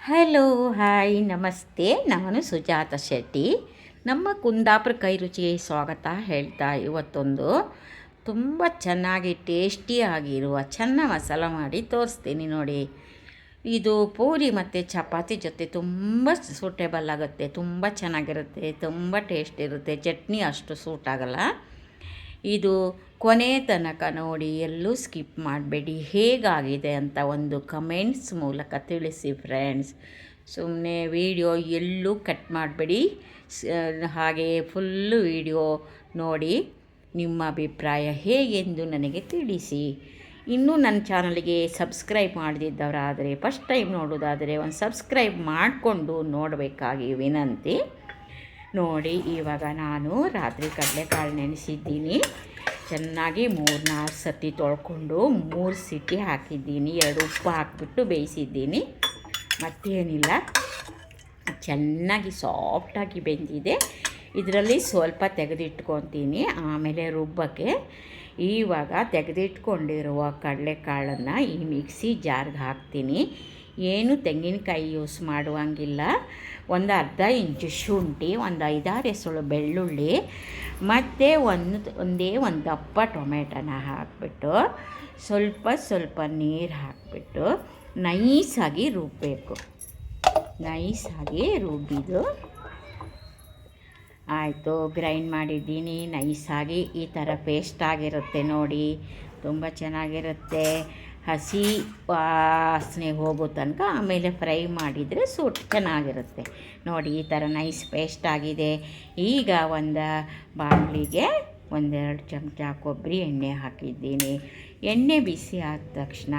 Hello hi ನಮಸ್ತೆ. ನಾನು ಸುಜಾತ ಶೆಟ್ಟಿ. ನಮ್ಮ ಕುಂದಾಪುರ ಕೈ ರುಚಿಗೆ ಸ್ವಾಗತ ಹೇಳ್ತಾ ಇವತ್ತೊಂದು ತುಂಬ ಚೆನ್ನಾಗಿ ಟೇಸ್ಟಿಯಾಗಿರುವ ಚೆನ್ನ ಮಸಾಲ ಮಾಡಿ ತೋರಿಸ್ತೀನಿ ನೋಡಿ. ಇದು ಪೂರಿ ಮತ್ತು ಚಪಾತಿ ಜೊತೆ ತುಂಬ ಸೂಟೇಬಲ್ ಆಗುತ್ತೆ, ತುಂಬ ಚೆನ್ನಾಗಿರುತ್ತೆ, ತುಂಬ ಟೇಸ್ಟ್ ಇರುತ್ತೆ. ಚಟ್ನಿ ಅಷ್ಟು ಸೂಟ್ ಆಗಲ್ಲ. ಇದು ಕೊನೆ ತನಕ ನೋಡಿ, ಎಲ್ಲೂ ಸ್ಕಿಪ್ ಮಾಡಬೇಡಿ. ಹೇಗಾಗಿದೆ ಅಂತ ಒಂದು ಕಮೆಂಟ್ಸ್ ಮೂಲಕ ತಿಳಿಸಿ ಫ್ರೆಂಡ್ಸ್. ಸುಮ್ಮನೆ ವಿಡಿಯೋ ಎಲ್ಲೂ ಕಟ್ ಮಾಡಬೇಡಿ, ಹಾಗೆ ಫುಲ್ಲು ವಿಡಿಯೋ ನೋಡಿ ನಿಮ್ಮ ಅಭಿಪ್ರಾಯ ಹೇಗೆಂದು ನನಗೆ ತಿಳಿಸಿ. ಇನ್ನೂ ನನ್ನ ಚಾನಲ್ಗೆ ಸಬ್ಸ್ಕ್ರೈಬ್ ಮಾಡದಿದ್ದವರಾದರೆ, ಫಸ್ಟ್ ಟೈಮ್ ನೋಡೋದಾದರೆ ಒಂದು ಸಬ್ಸ್ಕ್ರೈಬ್ ಮಾಡಿಕೊಂಡು ನೋಡಬೇಕಾಗಿ ವಿನಂತಿ. ನೋಡಿ, ಇವಾಗ ನಾನು ರಾತ್ರಿ ಕಡಲೆಕಾಳು ನೆನೆಸಿದ್ದೀನಿ. ಚೆನ್ನಾಗಿ 3-4 ಸತಿ ತೊಳ್ಕೊಂಡು 3 ಸಿಟಿ ಹಾಕಿದ್ದೀನಿ. 2 ಉಪ್ಪು ಹಾಕಿಬಿಟ್ಟು ಬೇಯಿಸಿದ್ದೀನಿ. ಮತ್ತೇನಿಲ್ಲ, ಚೆನ್ನಾಗಿ ಸಾಫ್ಟಾಗಿ ಬೆಂದಿದೆ. ಇದರಲ್ಲಿ ಸ್ವಲ್ಪ ತೆಗೆದಿಟ್ಕೊತೀನಿ, ಆಮೇಲೆ ರುಬ್ಬಕ್ಕೆ. ಇವಾಗ ತೆಗೆದಿಟ್ಕೊಂಡಿರುವ ಕಡಲೆಕಾಳನ್ನು ಈ ಮಿಕ್ಸಿ ಜಾರ್ಗೆ ಹಾಕ್ತೀನಿ. ಏನು ತೆಂಗಿನಕಾಯಿ ಯೂಸ್ ಮಾಡುವಂಗಿಲ್ಲ. ಒಂದು ಅರ್ಧ ಇಂಚು ಶುಂಠಿ, ಒಂದು 5-6 ಎಸಳು ಬೆಳ್ಳುಳ್ಳಿ, ಮತ್ತು ಒಂದೇ ಒಂದು ದಪ್ಪ ಟೊಮೆಟೊನ ಹಾಕಿಬಿಟ್ಟು ಸ್ವಲ್ಪ ನೀರು ಹಾಕಿಬಿಟ್ಟು ನೈಸಾಗಿ ರುಬ್ಬಬೇಕು. ನೈಸಾಗಿ ರುಬ್ಬಿದ್ದು ಆಯಿತು. ಗ್ರೈಂಡ್ ಮಾಡಿದ್ದೀನಿ ನೈಸಾಗಿ. ಈ ಥರ ಪೇಸ್ಟ್ ಆಗಿರುತ್ತೆ ನೋಡಿ, ತುಂಬ ಚೆನ್ನಾಗಿರುತ್ತೆ. ಹಸಿ ವಾಸನೆ ಹೋಗೋ ತನಕ ಆಮೇಲೆ ಫ್ರೈ ಮಾಡಿದರೆ ಚೆನ್ನಾಗಿರುತ್ತೆ ನೋಡಿ. ಈ ಥರ ನೈಸ್ ಪೇಸ್ಟ್ ಆಗಿದೆ. ಈಗ ಒಂದು ಬಾಣಲಿಗೆ 1-2 ಚಮಚ ಕೊಬ್ಬರಿ ಎಣ್ಣೆ ಹಾಕಿದ್ದೀನಿ. ಎಣ್ಣೆ ಬಿಸಿ ಆದ ತಕ್ಷಣ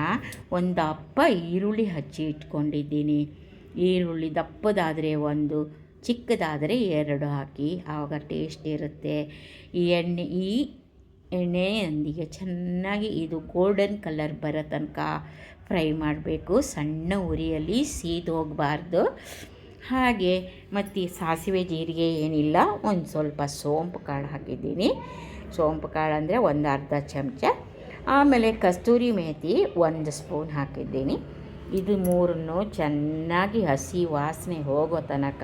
ಒಂದು ದಪ್ಪ ಈರುಳ್ಳಿ ಹಚ್ಚಿ ಇಟ್ಕೊಂಡಿದ್ದೀನಿ. ಈರುಳ್ಳಿ ದಪ್ಪದಾದರೆ 1, ಚಿಕ್ಕದಾದರೆ 2 ಹಾಕಿ, ಆವಾಗ ಟೇಸ್ಟ್ ಇರುತ್ತೆ. ಈ ಎಣ್ಣೆಯೊಂದಿಗೆ ಚೆನ್ನಾಗಿ ಇದು ಗೋಲ್ಡನ್ ಕಲರ್ ಬರೋ ತನಕ ಫ್ರೈ ಮಾಡಬೇಕು. ಸಣ್ಣ ಉರಿಯಲ್ಲಿ ಹೋಗಬಾರ್ದು. ಹಾಗೆ ಮತ್ತು ಸಾಸಿವೆ ಜೀರಿಗೆ ಏನಿಲ್ಲ, ಒಂದು ಸ್ವಲ್ಪ ಸೋಂಪು ಕಾಳು ಹಾಕಿದ್ದೀನಿ. ಸೋಂಪು ಕಾಳು ಅಂದರೆ ಒಂದು ಅರ್ಧ ಚಮಚ. ಆಮೇಲೆ ಕಸ್ತೂರಿ ಮೇಥಿ 1 ಸ್ಪೂನ್ ಹಾಕಿದ್ದೀನಿ. ಇದು ಮೂರನ್ನು ಚೆನ್ನಾಗಿ ಹಸಿ ವಾಸನೆ ಹೋಗೋ ತನಕ,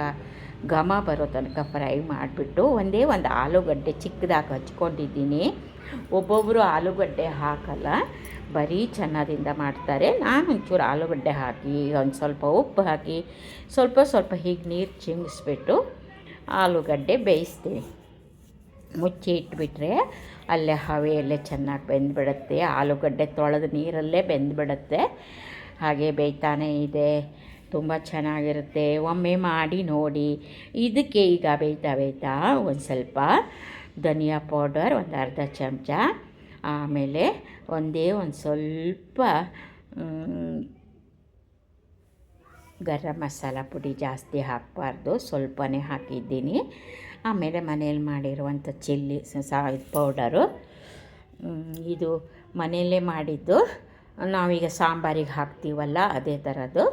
ಘಮ ಬರೋ ತನಕ ಫ್ರೈ ಮಾಡಿಬಿಟ್ಟು ಒಂದು ಆಲೂಗಡ್ಡೆ ಚಿಕ್ಕದಾಗಿ ಹಚ್ಕೊಂಡಿದ್ದೀನಿ. ಒಬ್ಬೊಬ್ಬರು ಆಲೂಗಡ್ಡೆ ಹಾಕಲ್ಲ, ಬರೀ ಚೆನ್ನದಿಂದ ಮಾಡ್ತಾರೆ. ನಾನು ಒಂಚೂರು ಆಲೂಗಡ್ಡೆ ಹಾಕಿ, ಒಂದು ಸ್ವಲ್ಪ ಉಪ್ಪು ಹಾಕಿ, ಸ್ವಲ್ಪ ಹೀಗೆ ನೀರು ಚಿಮ್ಮಿಸ್ಬಿಟ್ಟು ಆಲೂಗಡ್ಡೆ ಬೇಯಿಸ್ತೀನಿ. ಮುಚ್ಚಿ ಇಟ್ಬಿಟ್ರೆ ಅಲ್ಲೇ ಹವೆಯಲ್ಲೇ ಚೆನ್ನಾಗಿ ಬೆಂದುಬಿಡುತ್ತೆ. ಆಲೂಗಡ್ಡೆ ತೊಳೆದ ನೀರಲ್ಲೇ ಬೆಂದುಬಿಡುತ್ತೆ. ಹಾಗೆ ಬೇಯ್ತಾನೇ ಇದೆ, ತುಂಬ ಚೆನ್ನಾಗಿರುತ್ತೆ. ಒಮ್ಮೆ ಮಾಡಿ ನೋಡಿ. ಇದಕ್ಕೆ ಈಗ ಬೇಯ್ತಾ ಒಂದು ಸ್ವಲ್ಪ ಧನಿಯಾ ಪೌಡರ್, ಒಂದು ಅರ್ಧ ಚಮಚ, ಆಮೇಲೆ ಒಂದು ಸ್ವಲ್ಪ ಗರಂ ಮಸಾಲ ಪುಡಿ. ಜಾಸ್ತಿ ಹಾಕಬಾರ್ದು, ಸ್ವಲ್ಪನೇ ಹಾಕಿದ್ದೀನಿ. ಆಮೇಲೆ ಮನೇಲಿ ಮಾಡಿರುವಂಥ ಚಿಲ್ಲಿ ಪೌಡರು. ಇದು ಮನೆಯಲ್ಲೇ ಮಾಡಿದ್ದು, ನಾವೀಗ ಸಾಂಬಾರಿಗೆ ಹಾಕ್ತೀವಲ್ಲ ಅದೇ ಥರದ್ದು.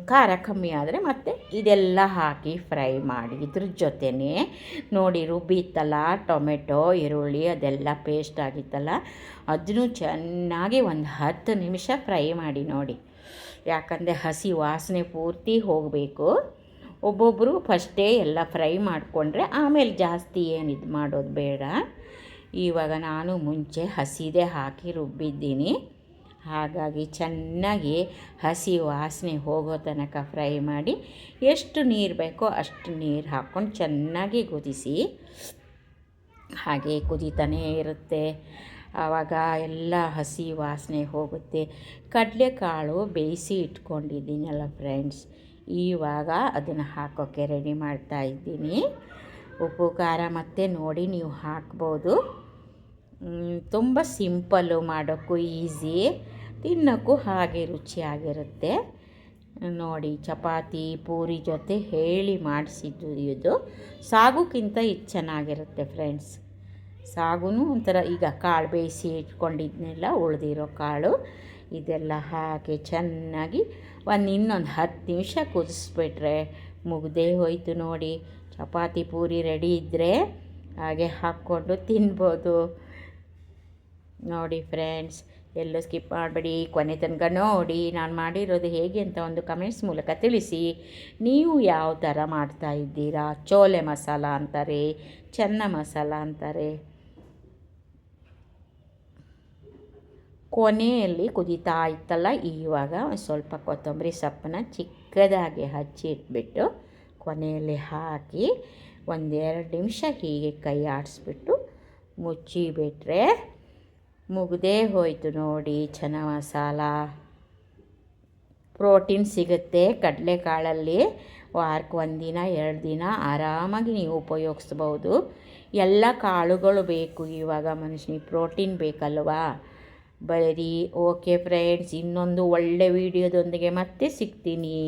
ಖಾರ ಕಮ್ಮಿ ಆದರೆ ಮತ್ತೆ ಇದೆಲ್ಲ ಹಾಕಿ ಫ್ರೈ ಮಾಡಿ. ಇದ್ರ ಜೊತೆನೇ ನೋಡಿ, ರುಬ್ಬಿತ್ತಲ್ಲ ಟೊಮೆಟೊ ಈರುಳ್ಳಿ ಅದೆಲ್ಲ ಪೇಸ್ಟ್ ಆಗಿತ್ತಲ್ಲ, ಅದನ್ನು ಚೆನ್ನಾಗಿ ಒಂದು 10 ನಿಮಿಷ ಫ್ರೈ ಮಾಡಿ ನೋಡಿ. ಯಾಕಂದರೆ ಹಸಿ ವಾಸನೆ ಪೂರ್ತಿ ಹೋಗಬೇಕು. ಒಬ್ಬೊಬ್ಬರು ಫಸ್ಟೇ ಎಲ್ಲ ಫ್ರೈ ಮಾಡಿಕೊಂಡ್ರೆ ಆಮೇಲೆ ಜಾಸ್ತಿ ಏನು ಇದು ಮಾಡೋದು ಬೇಡ. ಇವಾಗ ನಾನು ಮುಂಚೆ ಹಸಿದೇ ಹಾಕಿ ರುಬ್ಬಿದ್ದೀನಿ. ಹಾಗಾಗಿ ಚೆನ್ನಾಗಿ ಹಸಿ ವಾಸನೆ ಹೋಗೋ ತನಕ ಫ್ರೈ ಮಾಡಿ, ಎಷ್ಟು ನೀರು ಬೇಕೋ ಅಷ್ಟು ನೀರು ಹಾಕ್ಕೊಂಡು ಚೆನ್ನಾಗಿ ಕುದಿಸಿ. ಹಾಗೆ ಕುದೀತಾನೇ ಇರುತ್ತೆ. ಆವಾಗ ಎಲ್ಲ ಹಸಿ ವಾಸನೆ ಹೋಗುತ್ತೆ. ಕಡಲೆಕಾಳು ಬೇಯಿಸಿ ಇಟ್ಕೊಂಡಿದ್ದೀನಲ್ಲ ಫ್ರೆಂಡ್ಸ್, ಇವಾಗ ಅದನ್ನು ಹಾಕೋಕ್ಕೆ ರೆಡಿ ಮಾಡ್ತಾಯಿದ್ದೀನಿ. ಉಪ್ಪು ಖಾರ ಮತ್ತು ನೋಡಿ ನೀವು ಹಾಕ್ಬೋದು. ತುಂಬ ಸಿಂಪಲ್ಲು, ಮಾಡೋಕ್ಕೂ ಈಸಿ, ತಿನ್ನೋಕ್ಕೂ ಹಾಗೆ ರುಚಿಯಾಗಿರುತ್ತೆ ನೋಡಿ. ಚಪಾತಿ ಪೂರಿ ಜೊತೆ ಹೇಳಿ ಮಾಡಿಸಿದ್ದು ಇದು. ಸಾಗುಕ್ಕಿಂತ ಇದು ಚೆನ್ನಾಗಿರುತ್ತೆ ಫ್ರೆಂಡ್ಸ್. ಸಾಗೂ ಒಂಥರ, ಈಗ ಕಾಳು ಬೇಯಿಸಿ ಇಟ್ಕೊಂಡಿದ್ನೆಲ್ಲ ಉಳಿದಿರೋ ಕಾಳು ಇದೆಲ್ಲ ಹಾಕಿ ಚೆನ್ನಾಗಿ ಇನ್ನೊಂದು 10 ನಿಮಿಷ ಕುದಿಸ್ಬಿಟ್ರೆ ಮುಗ್ದೇ ಹೋಯ್ತು ನೋಡಿ. ಚಪಾತಿ ಪೂರಿ ರೆಡಿ ಇದ್ದರೆ ಹಾಗೆ ಹಾಕ್ಕೊಂಡು ತಿನ್ಬೋದು ನೋಡಿ ಫ್ರೆಂಡ್ಸ್. ಎಲ್ಲೂ ಸ್ಕಿಪ್ ಮಾಡಬೇಡಿ, ಕೊನೆ ತನಕ ನೋಡಿ. ನಾನು ಮಾಡಿರೋದು ಹೇಗೆ ಅಂತ ಒಂದು ಕಮೆಂಟ್ಸ್ ಮೂಲಕ ತಿಳಿಸಿ. ನೀವು ಯಾವ ಥರ ಮಾಡ್ತಾಯಿದ್ದೀರಾ? ಚೋಲೆ ಮಸಾಲ ಅಂತಾರೆ, ಚೆನ್ನ ಮಸಾಲ ಅಂತಾರೆ. ಕೊನೆಯಲ್ಲಿ ಕುದೀತಾ ಇತ್ತಲ್ಲ, ಇವಾಗ ಒಂದು ಸ್ವಲ್ಪ ಕೊತ್ತಂಬರಿ ಸೊಪ್ಪನ್ನ ಚಿಕ್ಕದಾಗಿ ಹಚ್ಚಿ ಇಟ್ಬಿಟ್ಟು ಕೊನೆಯಲ್ಲಿ ಹಾಕಿ 1-2 ನಿಮಿಷ ಹೀಗೆ ಕೈ ಆಡಿಸ್ಬಿಟ್ಟು ಮುಚ್ಚಿಬಿಟ್ರೆ ಮುಗ್ದೇ ಹೋಯಿತು ನೋಡಿ ಚೆನ್ನ ಮಸಾಲ. ಪ್ರೋಟೀನ್ ಸಿಗುತ್ತೆ ಕಡಲೆಕಾಳಲ್ಲಿ. ವಾರಕ್ಕೆ 1 ದಿನ 2 ದಿನ ಆರಾಮಾಗಿ ನೀವು ಉಪಯೋಗಿಸ್ಬೋದು. ಎಲ್ಲ ಕಾಳುಗಳು ಬೇಕು ಇವಾಗ ಮನುಷ್ಯನಿಗೆ, ಪ್ರೋಟೀನ್ ಬೇಕಲ್ವಾ. ಬರೀ ಓಕೆ ಫ್ರೆಂಡ್ಸ್, ಇನ್ನೊಂದು ಒಳ್ಳೆ ವಿಡಿಯೋದೊಂದಿಗೆ ಮತ್ತೆ ಸಿಗ್ತೀನಿ.